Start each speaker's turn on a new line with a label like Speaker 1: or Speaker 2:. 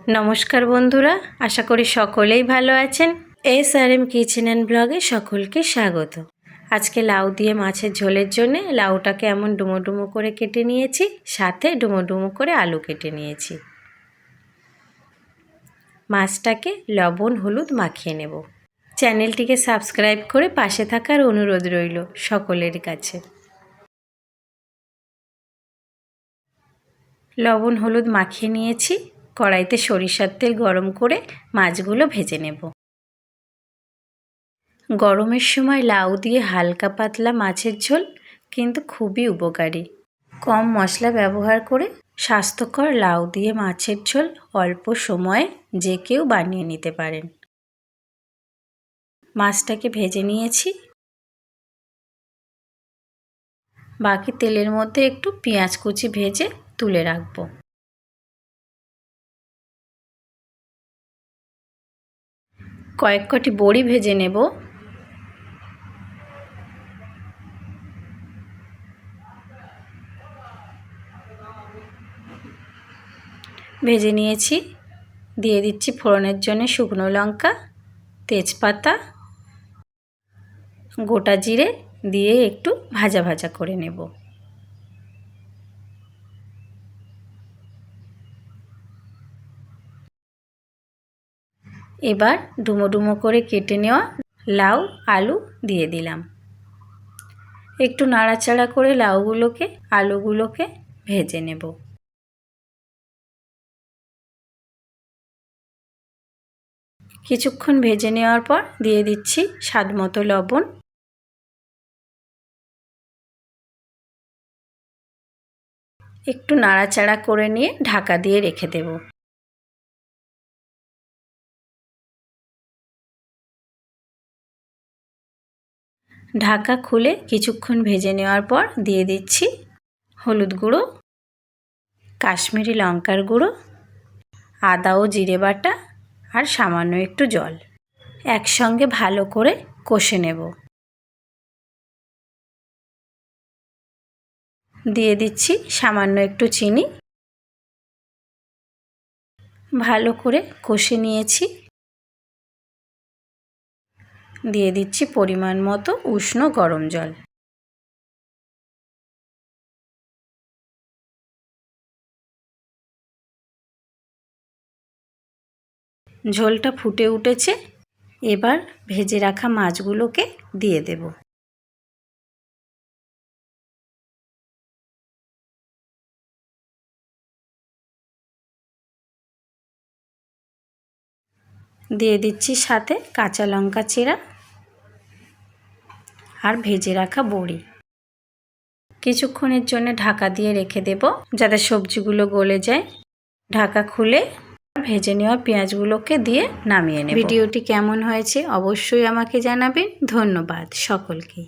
Speaker 1: নমস্কার বন্ধুরা, আশা করি সকলেই ভালো আছেন। SRM কিচেন অ্যান্ড ব্লগে সকলকে স্বাগত। আজকে লাউ দিয়ে মাছের ঝোলের জন্য লাউটাকে এমন ডুমো ডুমো করে কেটে নিয়েছি, সাথে ডুমো ডুমো করে আলু কেটে নিয়েছি। মাছটাকে লবণ হলুদ মাখিয়ে নেব। চ্যানেলটিকে সাবস্ক্রাইব করে পাশে থাকার অনুরোধ রইল সকলের কাছে। লবণ হলুদ মাখিয়ে নিয়েছি। কড়াইতে সরিষার তেল গরম করে মাছগুলো ভেজে নেব। গরমের সময় লাউ দিয়ে হালকা পাতলা মাছের ঝোল কিন্তু খুবই উপকারী। কম মশলা ব্যবহার করে স্বাস্থ্যকর লাউ দিয়ে মাছের ঝোল অল্প সময়ে যে কেউ বানিয়ে নিতে পারেন। মাছটাকে ভেজে নিয়েছি। বাকি তেলের মধ্যে একটু পেঁয়াজ কুচি ভেজে তুলে রাখবো। কয়েক কটি বড়ি ভেজে নেব। ভেজে নিয়েছি। দিয়ে দিচ্ছি ফোড়নের জন্য শুকনো লঙ্কা, তেজপাতা, গোটা জিরে দিয়ে একটু ভাজা ভাজা করে নেব। এবার ডুমো ডুমো করে কেটে নেওয়া লাউ আলু দিয়ে দিলাম। একটু নাড়াচাড়া করে লাউগুলোকে আলুগুলোকে ভেজে নেব। কিছুক্ষণ ভেজে নেওয়ার পর দিয়ে দিচ্ছি স্বাদ মতো লবণ। একটু নাড়াচাড়া করে নিয়ে ঢাকা দিয়ে রেখে দেব। ঢাকা খুলে কিছুক্ষণ ভেজে নেওয়ার পর দিয়ে দিচ্ছি হলুদ গুঁড়ো, কাশ্মীরি লঙ্কার গুঁড়ো, আদা ও জিরে বাটা আর সামান্য একটু জল একসঙ্গে ভালো করে কষে নেব। দিয়ে দিচ্ছি সামান্য একটু চিনি। ভালো করে কষে নিয়েছি। দিয়ে দিচ্ছি পরিমাণ মতো উষ্ণ গরম জল। ঝোলটা ফুটে উঠেছে। এবার ভেজে রাখা মাছগুলোকে দিয়ে দেব। দিয়ে দিচ্ছি সাথে কাঁচা লঙ্কা চিরা আর ভেজে রাখা বড়ি। কিছুক্ষণের জন্য ঢাকা দিয়ে রেখে দেব যাতে সবজিগুলো গলে যায়। ঢাকা খুলে ভেজে নেওয়া পেঁয়াজগুলোকে দিয়ে নামিয়ে নেব। ভিডিওটি কেমন হয়েছে অবশ্যই আমাকে জানাবেন। ধন্যবাদ সকলকে।